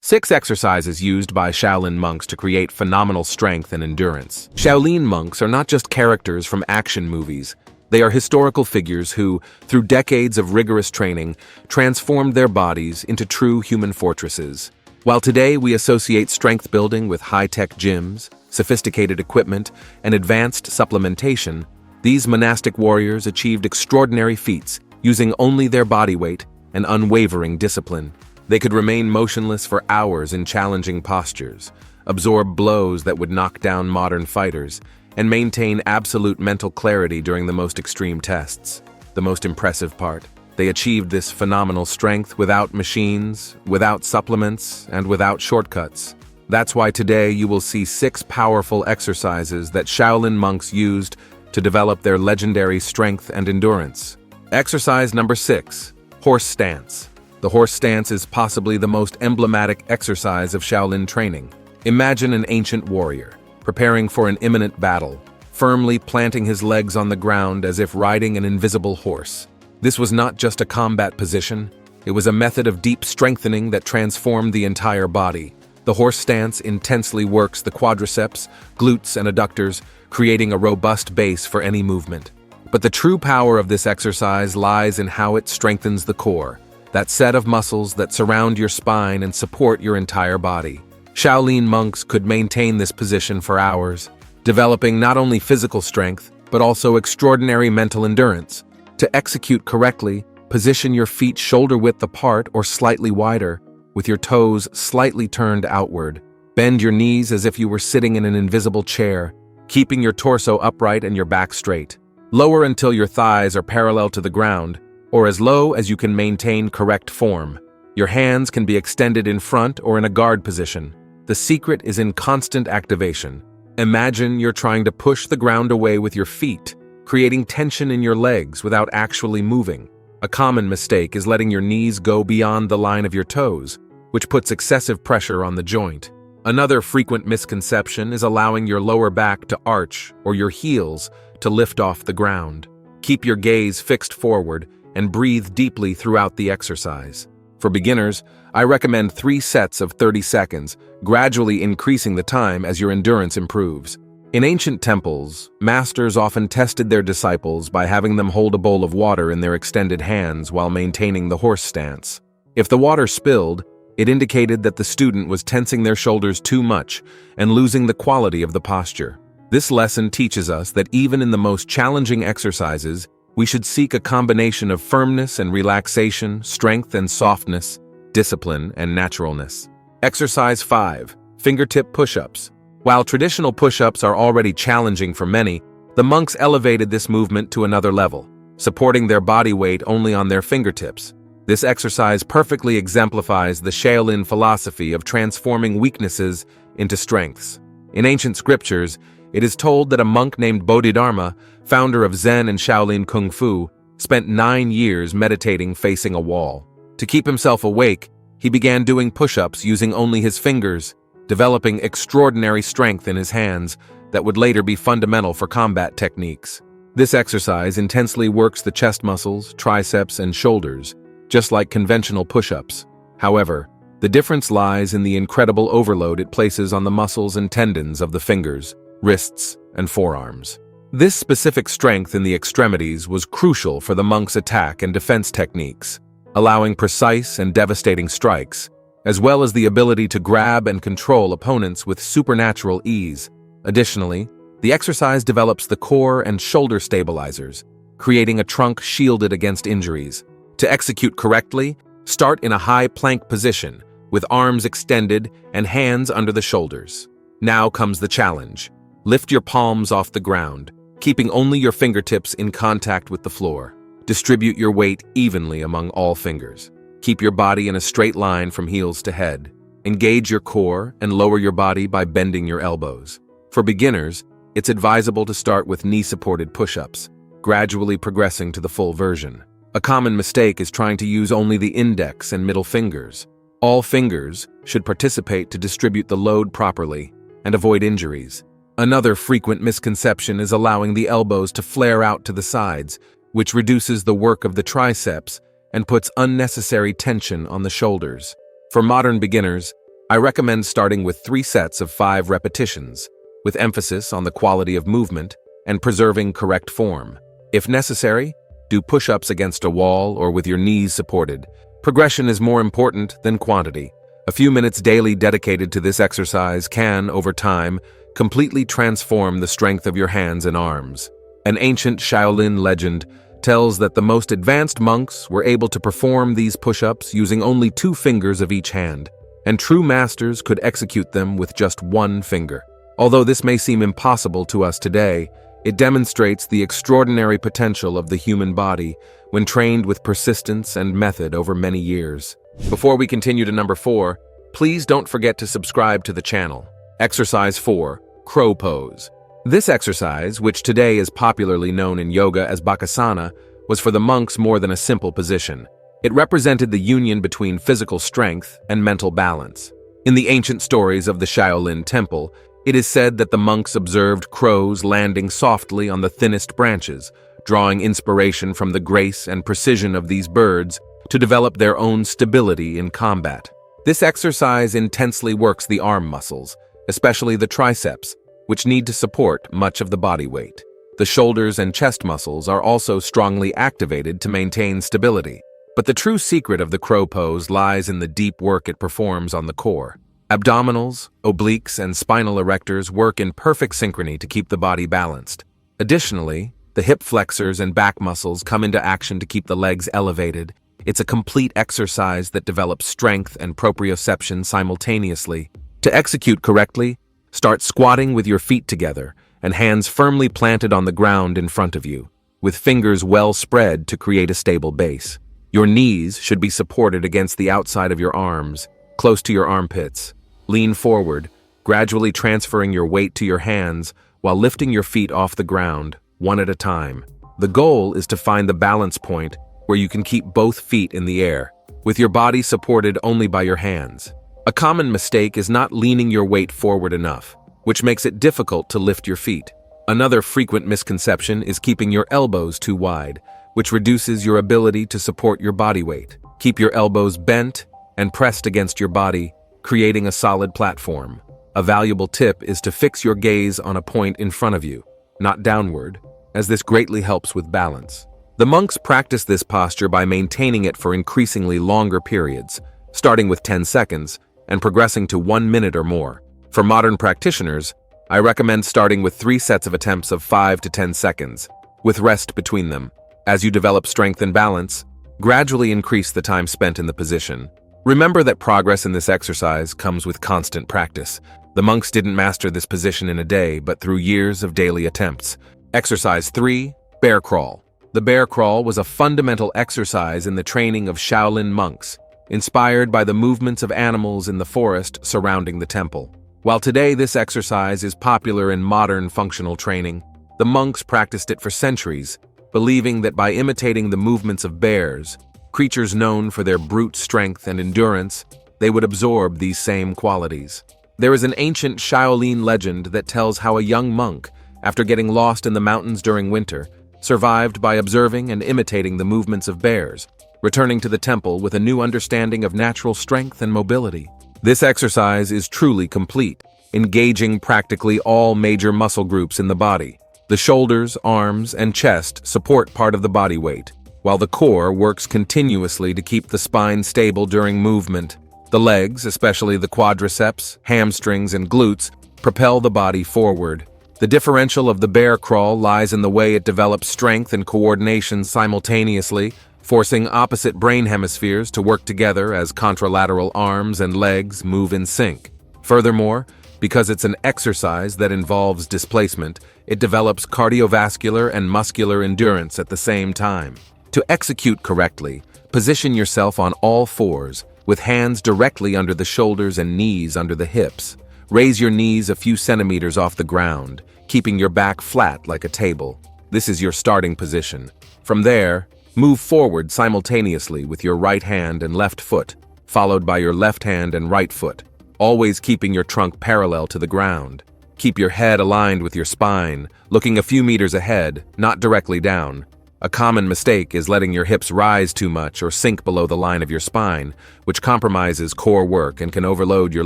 6 exercises used by Shaolin monks to create phenomenal strength and endurance. Shaolin monks are not just characters from action movies. They are historical figures who, through decades of rigorous training, transformed their bodies into true human fortresses. While today we associate strength building with high-tech gyms, sophisticated equipment, and advanced supplementation, these monastic warriors achieved extraordinary feats using only their body weight and unwavering discipline. They could remain motionless for hours in challenging postures, absorb blows that would knock down modern fighters, and maintain absolute mental clarity during the most extreme tests. The most impressive part: they achieved this phenomenal strength without machines, without supplements, and without shortcuts. That's why today you will see 6 powerful exercises that Shaolin monks used to develop their legendary strength and endurance. Exercise number 6, horse stance. The horse stance is possibly the most emblematic exercise of Shaolin training. Imagine an ancient warrior, preparing for an imminent battle, firmly planting his legs on the ground as if riding an invisible horse. This was not just a combat position, it was a method of deep strengthening that transformed the entire body. The horse stance intensely works the quadriceps, glutes, and adductors, creating a robust base for any movement. But the true power of this exercise lies in how it strengthens the core, that set of muscles that surround your spine and support your entire body. Shaolin monks could maintain this position for hours, developing not only physical strength, but also extraordinary mental endurance. To execute correctly, position your feet shoulder-width apart or slightly wider, with your toes slightly turned outward. Bend your knees as if you were sitting in an invisible chair, keeping your torso upright and your back straight. Lower until your thighs are parallel to the ground, or as low as you can maintain correct form. Your hands can be extended in front or in a guard position. The secret is in constant activation. Imagine you're trying to push the ground away with your feet, creating tension in your legs without actually moving. A common mistake is letting your knees go beyond the line of your toes, which puts excessive pressure on the joint. Another frequent misconception is allowing your lower back to arch or your heels to lift off the ground. Keep your gaze fixed forward and breathe deeply throughout the exercise. For beginners, I recommend 3 sets of 30 seconds, gradually increasing the time as your endurance improves. In ancient temples, masters often tested their disciples by having them hold a bowl of water in their extended hands while maintaining the horse stance. If the water spilled, it indicated that the student was tensing their shoulders too much and losing the quality of the posture. This lesson teaches us that even in the most challenging exercises, we should seek a combination of firmness and relaxation, strength and softness, discipline and naturalness. Exercise 5, fingertip push-ups. While traditional push-ups are already challenging for many, the monks elevated this movement to another level, supporting their body weight only on their fingertips. This exercise perfectly exemplifies the Shaolin philosophy of transforming weaknesses into strengths. In ancient scriptures, it is told that a monk named Bodhidharma, founder of Zen and Shaolin Kung Fu, spent 9 years meditating facing a wall. To keep himself awake, he began doing push-ups using only his fingers, developing extraordinary strength in his hands that would later be fundamental for combat techniques. This exercise intensely works the chest muscles, triceps, and shoulders, just like conventional push-ups. However, the difference lies in the incredible overload it places on the muscles and tendons of the fingers, wrists, and forearms. This specific strength in the extremities was crucial for the monks' attack and defense techniques, allowing precise and devastating strikes, as well as the ability to grab and control opponents with supernatural ease. Additionally, the exercise develops the core and shoulder stabilizers, creating a trunk shielded against injuries. To execute correctly, start in a high plank position, with arms extended and hands under the shoulders. Now comes the challenge. Lift your palms off the ground, keeping only your fingertips in contact with the floor. Distribute your weight evenly among all fingers. Keep your body in a straight line from heels to head. Engage your core and lower your body by bending your elbows. For beginners, it's advisable to start with knee-supported push-ups, gradually progressing to the full version. A common mistake is trying to use only the index and middle fingers. All fingers should participate to distribute the load properly and avoid injuries. Another frequent misconception is allowing the elbows to flare out to the sides, which reduces the work of the triceps and puts unnecessary tension on the shoulders. For modern beginners, I recommend starting with 3 sets of 5 repetitions, with emphasis on the quality of movement and preserving correct form. If necessary, do push-ups against a wall or with your knees supported. Progression is more important than quantity. A few minutes daily dedicated to this exercise can, over time, completely transform the strength of your hands and arms. An ancient Shaolin legend tells that the most advanced monks were able to perform these push-ups using only 2 fingers of each hand, and true masters could execute them with just 1 finger. Although this may seem impossible to us today, it demonstrates the extraordinary potential of the human body when trained with persistence and method over many years. Before we continue to number 4, please don't forget to subscribe to the channel. Exercise 4, Crow Pose. This exercise, which today is popularly known in yoga as Bakasana, was for the monks more than a simple position. It represented the union between physical strength and mental balance. In the ancient stories of the Shaolin Temple, it is said that the monks observed crows landing softly on the thinnest branches, drawing inspiration from the grace and precision of these birds to develop their own stability in combat. This exercise intensely works the arm muscles, especially the triceps, which need to support much of the body weight. The shoulders and chest muscles are also strongly activated to maintain stability. But the true secret of the crow pose lies in the deep work it performs on the core. Abdominals, obliques, and spinal erectors work in perfect synchrony to keep the body balanced. Additionally, the hip flexors and back muscles come into action to keep the legs elevated. It's a complete exercise that develops strength and proprioception simultaneously. To execute correctly, start squatting with your feet together and hands firmly planted on the ground in front of you, with fingers well spread to create a stable base. Your knees should be supported against the outside of your arms, close to your armpits. Lean forward, gradually transferring your weight to your hands while lifting your feet off the ground, one at a time. The goal is to find the balance point where you can keep both feet in the air, with your body supported only by your hands. A common mistake is not leaning your weight forward enough, which makes it difficult to lift your feet. Another frequent misconception is keeping your elbows too wide, which reduces your ability to support your body weight. Keep your elbows bent and pressed against your body, creating a solid platform. A valuable tip is to fix your gaze on a point in front of you, not downward, as this greatly helps with balance. The monks practice this posture by maintaining it for increasingly longer periods, starting with 10 seconds and progressing to 1 minute or more. For modern practitioners, I recommend starting with 3 sets of attempts of 5 to 10 seconds, with rest between them. As you develop strength and balance, gradually increase the time spent in the position. Remember that progress in this exercise comes with constant practice. The monks didn't master this position in a day, but through years of daily attempts. Exercise 3, Bear Crawl. The bear crawl was a fundamental exercise in the training of Shaolin monks, inspired by the movements of animals in the forest surrounding the temple. While today this exercise is popular in modern functional training, the monks practiced it for centuries, believing that by imitating the movements of bears, creatures known for their brute strength and endurance, they would absorb these same qualities. There is an ancient Shaolin legend that tells how a young monk, after getting lost in the mountains during winter, survived by observing and imitating the movements of bears, returning to the temple with a new understanding of natural strength and mobility. This exercise is truly complete, engaging practically all major muscle groups in the body. The shoulders, arms, and chest support part of the body weight, while the core works continuously to keep the spine stable during movement. The legs, especially the quadriceps, hamstrings, and glutes, propel the body forward. The differential of the bear crawl lies in the way it develops strength and coordination simultaneously, forcing opposite brain hemispheres to work together as contralateral arms and legs move in sync. Furthermore, because it's an exercise that involves displacement, it develops cardiovascular and muscular endurance at the same time. To execute correctly, position yourself on all fours, with hands directly under the shoulders and knees under the hips. Raise your knees a few centimeters off the ground, keeping your back flat like a table. This is your starting position. From there, move forward simultaneously with your right hand and left foot, followed by your left hand and right foot, always keeping your trunk parallel to the ground. Keep your head aligned with your spine, looking a few meters ahead, not directly down. A common mistake is letting your hips rise too much or sink below the line of your spine, which compromises core work and can overload your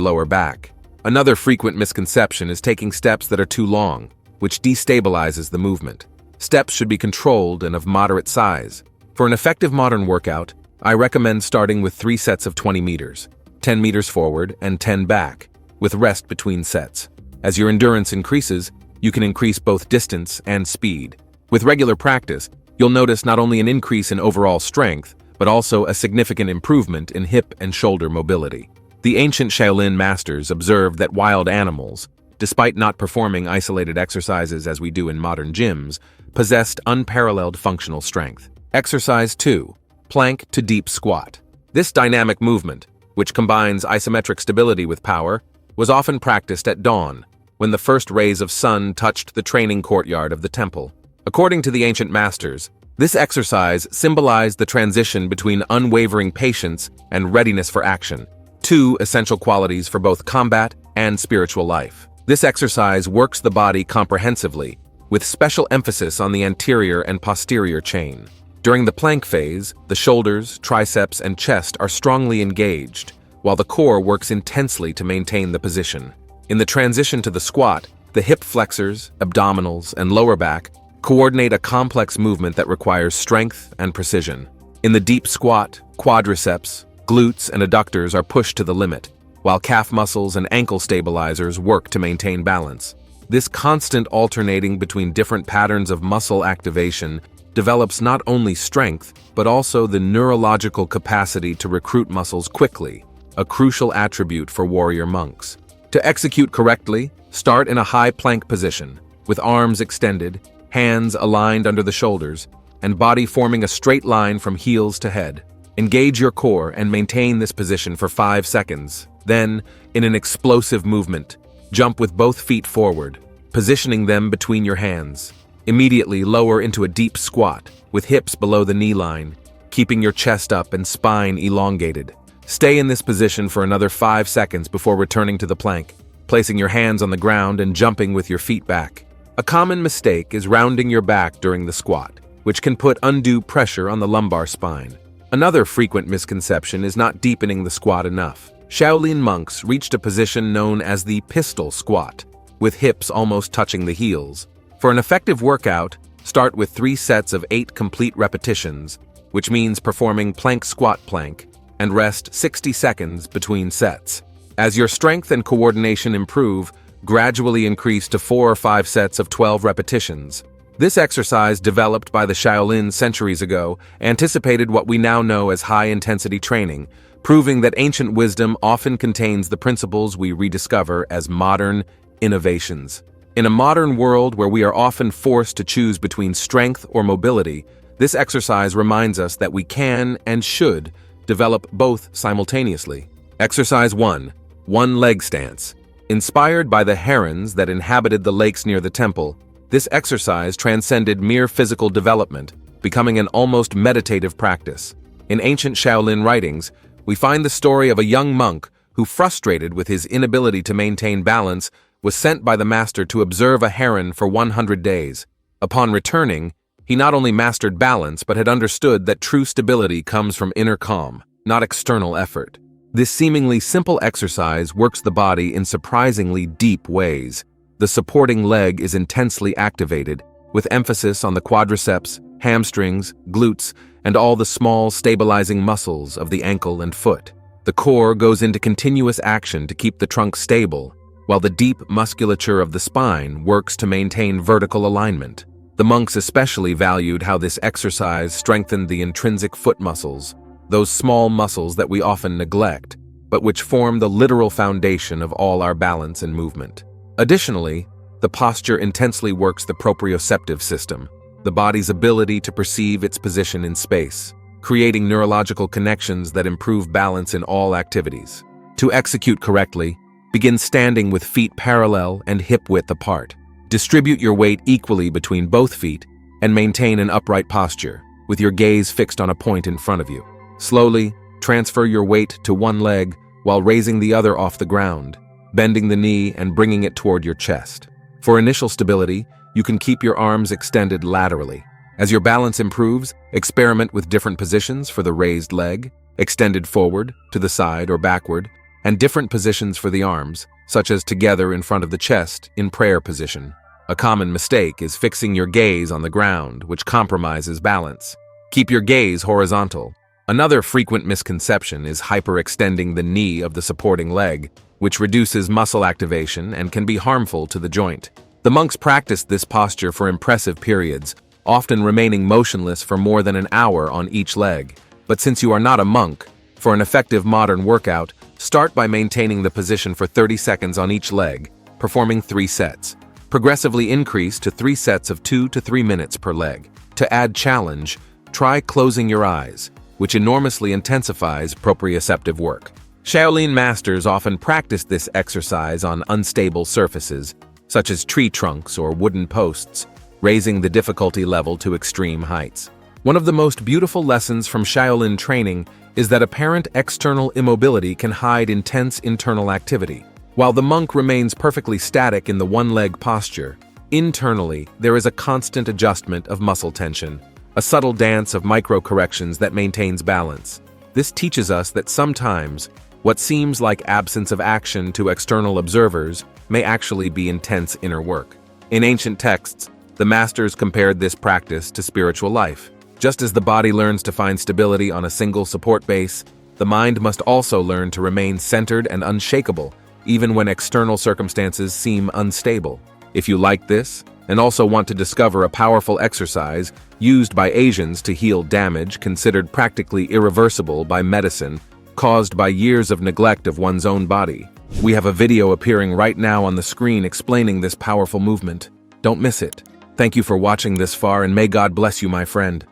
lower back. Another frequent misconception is taking steps that are too long, which destabilizes the movement. Steps should be controlled and of moderate size. For an effective modern workout, I recommend starting with 3 sets of 20 meters, 10 meters forward and 10 back, with rest between sets. As your endurance increases, you can increase both distance and speed. With regular practice, you'll notice not only an increase in overall strength, but also a significant improvement in hip and shoulder mobility. The ancient Shaolin masters observed that wild animals, despite not performing isolated exercises as we do in modern gyms, possessed unparalleled functional strength. Exercise 2. Plank to deep squat. This dynamic movement, which combines isometric stability with power, was often practiced at dawn, when the first rays of sun touched the training courtyard of the temple. According to the ancient masters, this exercise symbolized the transition between unwavering patience and readiness for action, 2 essential qualities for both combat and spiritual life. This exercise works the body comprehensively, with special emphasis on the anterior and posterior chain. During the plank phase, the shoulders, triceps, and chest are strongly engaged, while the core works intensely to maintain the position. In the transition to the squat, the hip flexors, abdominals, and lower back coordinate a complex movement that requires strength and precision. In the deep squat, quadriceps, glutes, and adductors are pushed to the limit, while calf muscles and ankle stabilizers work to maintain balance. This constant alternating between different patterns of muscle activation develops not only strength, but also the neurological capacity to recruit muscles quickly, a crucial attribute for warrior monks. To execute correctly, start in a high plank position, with arms extended, hands aligned under the shoulders, and body forming a straight line from heels to head. Engage your core and maintain this position for 5 seconds. Then, in an explosive movement, jump with both feet forward, positioning them between your hands. Immediately lower into a deep squat, with hips below the knee line, keeping your chest up and spine elongated. Stay in this position for another 5 seconds before returning to the plank, placing your hands on the ground and jumping with your feet back. A common mistake is rounding your back during the squat, which can put undue pressure on the lumbar spine. Another frequent misconception is not deepening the squat enough. Shaolin monks reached a position known as the pistol squat, with hips almost touching the heels. For an effective workout, start with 3 sets of 8 complete repetitions, which means performing plank squat plank, and rest 60 seconds between sets. As your strength and coordination improve, gradually increase to 4 or 5 sets of 12 repetitions. This exercise, developed by the Shaolin centuries ago, anticipated what we now know as high-intensity training, proving that ancient wisdom often contains the principles we rediscover as modern innovations. In a modern world where we are often forced to choose between strength or mobility, this exercise reminds us that we can and should develop both simultaneously. Exercise 1. One-leg stance. Inspired by the herons that inhabited the lakes near the temple, this exercise transcended mere physical development, becoming an almost meditative practice. In ancient Shaolin writings, we find the story of a young monk who, frustrated with his inability to maintain balance, was sent by the master to observe a heron for 100 days. Upon returning, he not only mastered balance but had understood that true stability comes from inner calm, not external effort. This seemingly simple exercise works the body in surprisingly deep ways. The supporting leg is intensely activated, with emphasis on the quadriceps, hamstrings, glutes, and all the small stabilizing muscles of the ankle and foot. The core goes into continuous action to keep the trunk stable, while the deep musculature of the spine works to maintain vertical alignment. The monks especially valued how this exercise strengthened the intrinsic foot muscles, those small muscles that we often neglect, but which form the literal foundation of all our balance and movement. Additionally, the posture intensely works the proprioceptive system, the body's ability to perceive its position in space, creating neurological connections that improve balance in all activities. To execute correctly, begin standing with feet parallel and hip width apart. Distribute your weight equally between both feet and maintain an upright posture, with your gaze fixed on a point in front of you. Slowly, transfer your weight to one leg while raising the other off the ground, bending the knee and bringing it toward your chest. For initial stability, you can keep your arms extended laterally, As your balance improves, experiment with different positions for the raised leg, extended forward, to the side or backward, and different positions for the arms, such as together in front of the chest in prayer position. A common mistake is fixing your gaze on the ground, which compromises balance. Keep your gaze horizontal. Another frequent misconception is hyperextending the knee of the supporting leg, which reduces muscle activation and can be harmful to the joint. The monks practiced this posture for impressive periods, often remaining motionless for more than an hour on each leg. But since you are not a monk, for an effective modern workout, start by maintaining the position for 30 seconds on each leg, performing 3 sets. Progressively increase to 3 sets of 2 to 3 minutes per leg. To add challenge, try closing your eyes, which enormously intensifies proprioceptive work. Shaolin masters often practice this exercise on unstable surfaces, such as tree trunks or wooden posts, raising the difficulty level to extreme heights. One of the most beautiful lessons from Shaolin training is that apparent external immobility can hide intense internal activity. While the monk remains perfectly static in the one-leg posture, internally there is a constant adjustment of muscle tension, a subtle dance of micro-corrections that maintains balance. This teaches us that sometimes what seems like absence of action to external observers may actually be intense inner work. In ancient texts, the masters compared this practice to spiritual life. Just as the body learns to find stability on a single support base, the mind must also learn to remain centered and unshakable, even when external circumstances seem unstable. If you like this, and also want to discover a powerful exercise used by Asians to heal damage considered practically irreversible by medicine, caused by years of neglect of one's own body, we have a video appearing right now on the screen explaining this powerful movement. Don't miss it. Thank you for watching this far, and may God bless you, my friend.